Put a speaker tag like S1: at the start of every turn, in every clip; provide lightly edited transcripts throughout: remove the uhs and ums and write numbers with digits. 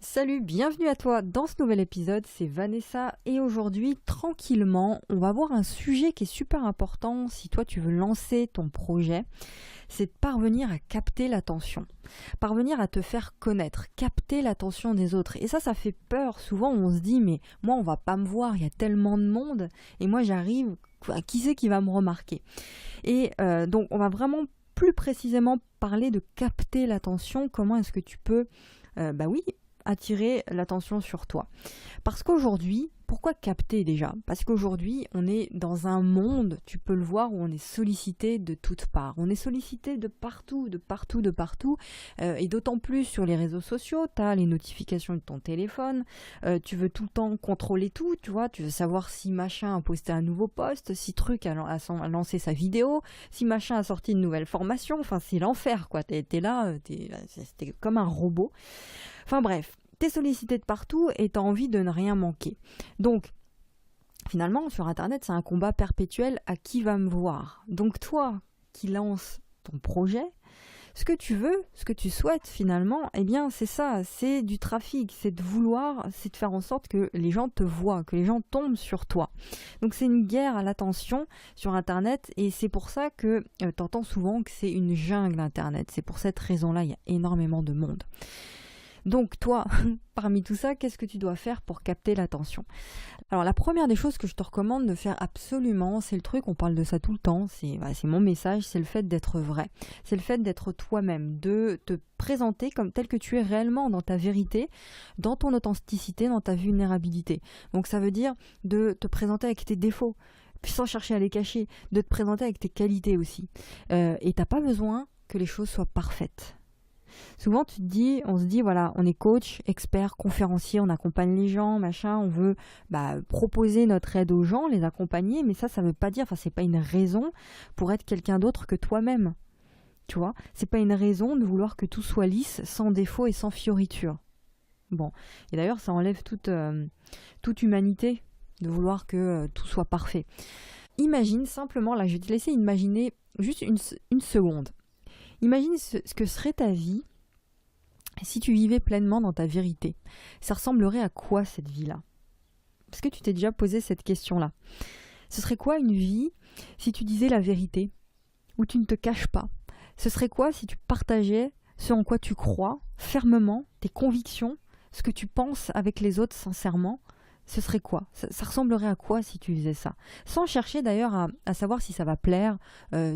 S1: Salut, bienvenue à toi dans ce nouvel épisode, c'est Vanessa et aujourd'hui, tranquillement, on va voir un sujet qui est super important si toi tu veux lancer ton projet, c'est de parvenir à capter l'attention, parvenir à te faire connaître, capter l'attention des autres. Et ça fait peur, souvent on se dit mais moi on va pas me voir, il y a tellement de monde et moi j'arrive, qui c'est qui va me remarquer? Et donc on va vraiment plus précisément parler de capter l'attention, comment est-ce que tu peux, oui, attirer l'attention sur toi. Parce qu'aujourd'hui, pourquoi capter déjà? Parce qu'aujourd'hui, on est dans un monde, tu peux le voir, où on est sollicité de toutes parts. On est sollicité de partout, de partout, de partout. Et d'autant plus sur les réseaux sociaux, tu as les notifications de ton téléphone, tu veux tout le temps contrôler tout, tu vois, tu veux savoir si machin a posté un nouveau post, si truc a lancé sa vidéo, si machin a sorti une nouvelle formation, enfin c'est l'enfer quoi, t'es là, t'es comme un robot. Enfin bref, t'es sollicité de partout et t'as envie de ne rien manquer. Donc, finalement, sur Internet, c'est un combat perpétuel à qui va me voir. Donc toi, qui lances ton projet, ce que tu veux, ce que tu souhaites finalement, eh bien c'est ça, c'est du trafic, c'est de vouloir, c'est de faire en sorte que les gens te voient, que les gens tombent sur toi. Donc c'est une guerre à l'attention sur Internet et c'est pour ça que t'entends souvent que c'est une jungle Internet. C'est pour cette raison-là, il y a énormément de monde. Donc toi, parmi tout ça, qu'est-ce que tu dois faire pour capter l'attention? Alors la première des choses que je te recommande de faire absolument, c'est le truc, on parle de ça tout le temps, c'est mon message, c'est le fait d'être vrai. C'est le fait d'être toi-même, de te présenter comme tel que tu es réellement dans ta vérité, dans ton authenticité, dans ta vulnérabilité. Donc ça veut dire de te présenter avec tes défauts, sans chercher à les cacher, de te présenter avec tes qualités aussi. Et t'as pas besoin que les choses soient parfaites. Souvent, on se dit, voilà, on est coach, expert, conférencier, on accompagne les gens, machin, on veut proposer notre aide aux gens, les accompagner, mais ça veut pas dire, c'est pas une raison pour être quelqu'un d'autre que toi-même. Tu vois, c'est pas une raison de vouloir que tout soit lisse, sans défaut et sans fioriture. Bon, et d'ailleurs, ça enlève toute humanité de vouloir que tout soit parfait. Imagine simplement, là, je vais te laisser imaginer juste une seconde. Imagine ce que serait ta vie si tu vivais pleinement dans ta vérité. Ça ressemblerait à quoi cette vie-là? Est-ce que tu t'es déjà posé cette question-là? Ce serait quoi une vie si tu disais la vérité, où tu ne te caches pas? Ce serait quoi si tu partageais ce en quoi tu crois, fermement, tes convictions, ce que tu penses avec les autres sincèrement? Ce serait quoi? Ça ressemblerait à quoi si tu faisais ça? Sans chercher d'ailleurs à savoir si ça va plaire,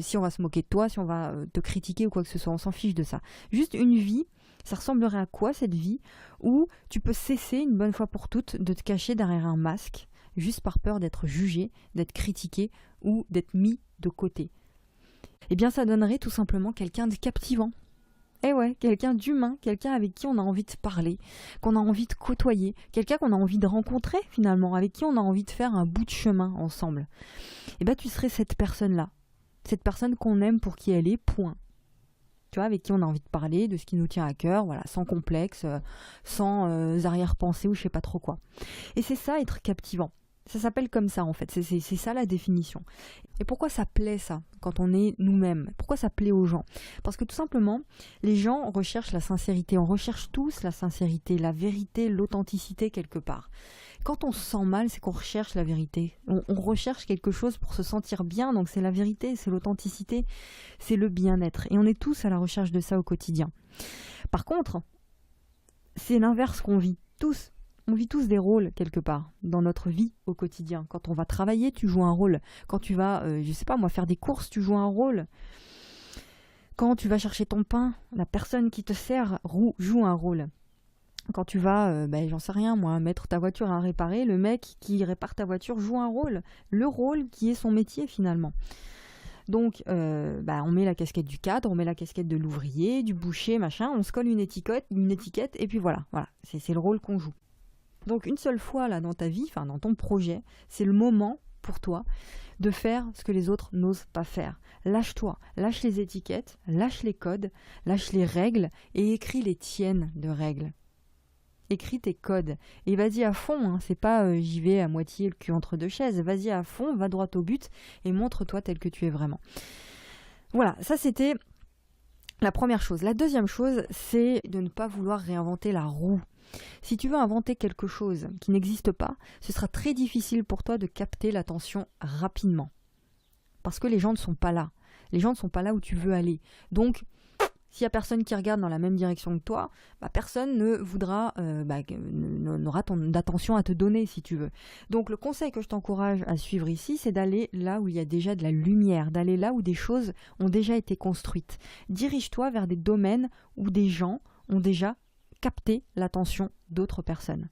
S1: si on va se moquer de toi, si on va te critiquer ou quoi que ce soit, on s'en fiche de ça. Juste une vie, ça ressemblerait à quoi cette vie où tu peux cesser une bonne fois pour toutes de te cacher derrière un masque, juste par peur d'être jugé, d'être critiqué ou d'être mis de côté? Eh bien ça donnerait tout simplement quelqu'un de captivant. Eh ouais, quelqu'un d'humain, quelqu'un avec qui on a envie de parler, qu'on a envie de côtoyer, quelqu'un qu'on a envie de rencontrer finalement, avec qui on a envie de faire un bout de chemin ensemble. Eh bien tu serais cette personne-là, cette personne qu'on aime pour qui elle est, point. Tu vois, avec qui on a envie de parler, de ce qui nous tient à cœur, voilà, sans complexe, sans arrière-pensée ou je sais pas trop quoi. Et c'est ça être captivant. Ça s'appelle comme ça en fait, c'est ça la définition. Et pourquoi ça plaît ça, quand on est nous-mêmes? Pourquoi ça plaît aux gens? Parce que tout simplement, les gens recherchent la sincérité, on recherche tous la sincérité, la vérité, l'authenticité quelque part. Quand on se sent mal, c'est qu'on recherche la vérité. On recherche quelque chose pour se sentir bien, donc c'est la vérité, c'est l'authenticité, c'est le bien-être. Et on est tous à la recherche de ça au quotidien. Par contre, c'est l'inverse qu'on vit, tous. On vit tous des rôles quelque part dans notre vie au quotidien. Quand on va travailler, tu joues un rôle. Quand tu vas, faire des courses, tu joues un rôle. Quand tu vas chercher ton pain, la personne qui te sert joue un rôle. Quand tu vas, j'en sais rien moi, mettre ta voiture à réparer, le mec qui répare ta voiture joue un rôle. Le rôle qui est son métier finalement. Donc, on met la casquette du cadre, on met la casquette de l'ouvrier, du boucher, machin, on se colle une étiquette et puis voilà, c'est le rôle qu'on joue. Donc une seule fois là dans ta vie, dans ton projet, c'est le moment pour toi de faire ce que les autres n'osent pas faire. Lâche-toi, lâche les étiquettes, lâche les codes, lâche les règles et écris les tiennes de règles. Écris tes codes et vas-y à fond, c'est pas j'y vais à moitié le cul entre deux chaises, vas-y à fond, va droit au but et montre-toi tel que tu es vraiment. Voilà, ça c'était La première chose. La deuxième chose, c'est de ne pas vouloir réinventer la roue. Si tu veux inventer quelque chose qui n'existe pas, ce sera très difficile pour toi de capter l'attention rapidement. Parce que les gens ne sont pas là. Les gens ne sont pas là où tu veux aller. Donc, s'il n'y a personne qui regarde dans la même direction que toi, personne ne voudra, n'aura d'attention à te donner si tu veux. Donc le conseil que je t'encourage à suivre ici, c'est d'aller là où il y a déjà de la lumière, d'aller là où des choses ont déjà été construites. Dirige-toi vers des domaines où des gens ont déjà capté l'attention d'autres personnes.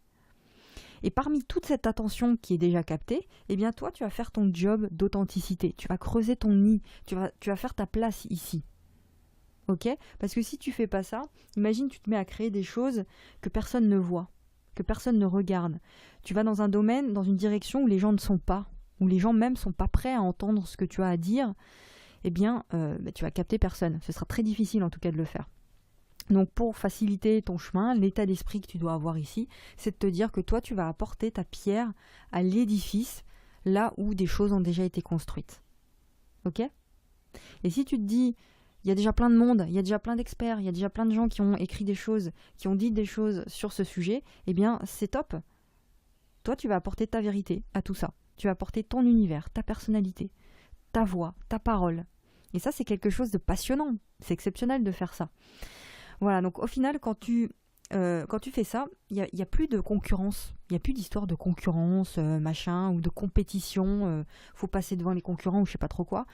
S1: Et parmi toute cette attention qui est déjà captée, eh bien toi, tu vas faire ton job d'authenticité. Tu vas creuser ton nid, tu vas faire ta place ici. Ok ? Parce que si tu fais pas ça, imagine tu te mets à créer des choses que personne ne voit, que personne ne regarde. Tu vas dans un domaine, dans une direction où les gens ne sont pas, où les gens même sont pas prêts à entendre ce que tu as à dire, eh bien tu vas capter personne. Ce sera très difficile en tout cas de le faire. Donc pour faciliter ton chemin, l'état d'esprit que tu dois avoir ici, c'est de te dire que toi tu vas apporter ta pierre à l'édifice là où des choses ont déjà été construites. Ok ? Et si tu te dis, il y a déjà plein de monde, il y a déjà plein d'experts, il y a déjà plein de gens qui ont écrit des choses, qui ont dit des choses sur ce sujet, eh bien c'est top. Toi tu vas apporter ta vérité à tout ça. Tu vas apporter ton univers, ta personnalité, ta voix, ta parole. Et ça c'est quelque chose de passionnant. C'est exceptionnel de faire ça. Voilà, donc au final quand tu fais ça, il y a plus de concurrence. Il n'y a plus d'histoire de concurrence, machin, ou de compétition. Faut passer devant les concurrents ou je sais pas trop quoi.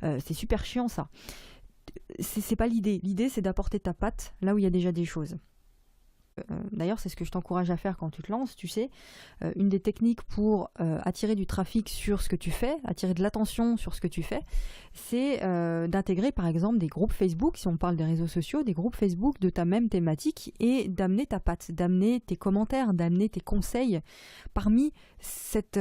S1: C'est super chiant ça. C'est pas l'idée. L'idée, c'est d'apporter ta patte là où il y a déjà des choses. D'ailleurs, c'est ce que je t'encourage à faire quand tu te lances, tu sais. Une des techniques pour attirer du trafic sur ce que tu fais, attirer de l'attention sur ce que tu fais, c'est d'intégrer par exemple des groupes Facebook, si on parle des réseaux sociaux, des groupes Facebook de ta même thématique et d'amener ta patte, d'amener tes commentaires, d'amener tes conseils parmi cette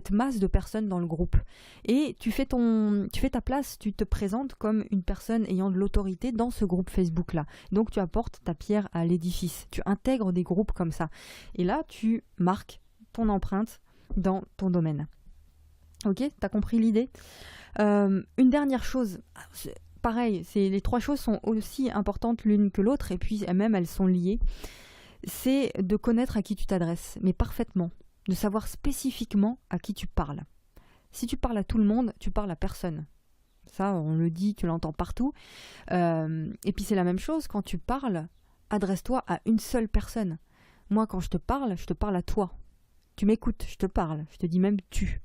S1: masse de personnes dans le groupe. Et tu fais ta place, tu te présentes comme une personne ayant de l'autorité dans ce groupe Facebook-là. Donc tu apportes ta pierre à l'édifice. Tu intègres des groupes comme ça. Et là, tu marques ton empreinte dans ton domaine. Ok ? T'as compris l'idée ? Une dernière chose, pareil, les trois choses sont aussi importantes l'une que l'autre, et puis même elles sont liées. C'est de connaître à qui tu t'adresses, mais parfaitement. De savoir spécifiquement à qui tu parles. Si tu parles à tout le monde, tu parles à personne. Ça, on le dit, tu l'entends partout. Et puis c'est la même chose, quand tu parles, adresse-toi à une seule personne. Moi, quand je te parle à toi. Tu m'écoutes, je te parle, je te dis même tu.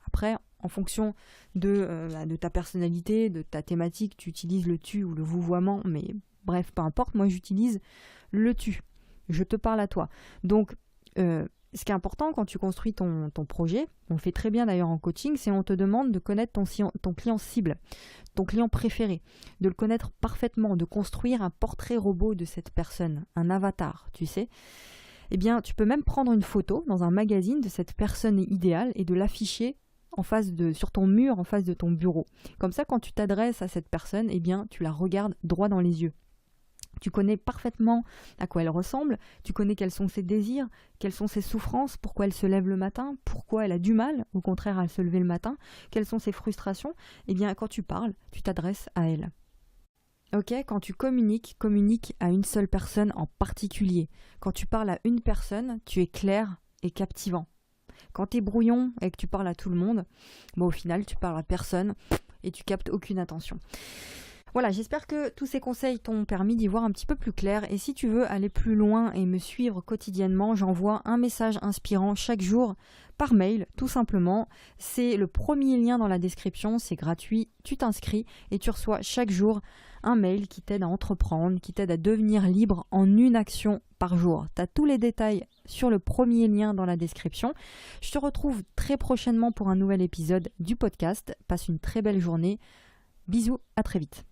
S1: Après, en fonction de ta personnalité, de ta thématique, tu utilises le tu ou le vouvoiement, mais bref, peu importe, moi j'utilise le tu. Je te parle à toi. Donc, ce qui est important quand tu construis ton projet, on le fait très bien d'ailleurs en coaching, c'est on te demande de connaître ton client cible, ton client préféré, de le connaître parfaitement, de construire un portrait robot de cette personne, un avatar, tu sais. Eh bien, tu peux même prendre une photo dans un magazine de cette personne idéale et de l'afficher sur ton mur en face de ton bureau. Comme ça, quand tu t'adresses à cette personne, eh bien, tu la regardes droit dans les yeux. Tu connais parfaitement à quoi elle ressemble, tu connais quels sont ses désirs, quelles sont ses souffrances, pourquoi elle se lève le matin, pourquoi elle a du mal, au contraire, à se lever le matin, quelles sont ses frustrations. Eh bien, quand tu parles, tu t'adresses à elle. Ok, quand tu communiques à une seule personne en particulier. Quand tu parles à une personne, tu es clair et captivant. Quand tu es brouillon et que tu parles à tout le monde, au final, tu parles à personne et tu captes aucune attention. Voilà, j'espère que tous ces conseils t'ont permis d'y voir un petit peu plus clair. Et si tu veux aller plus loin et me suivre quotidiennement, j'envoie un message inspirant chaque jour par mail, tout simplement. C'est le premier lien dans la description, c'est gratuit, tu t'inscris et tu reçois chaque jour un mail qui t'aide à entreprendre, qui t'aide à devenir libre en une action par jour. Tu as tous les détails sur le premier lien dans la description. Je te retrouve très prochainement pour un nouvel épisode du podcast. Passe une très belle journée. Bisous, à très vite.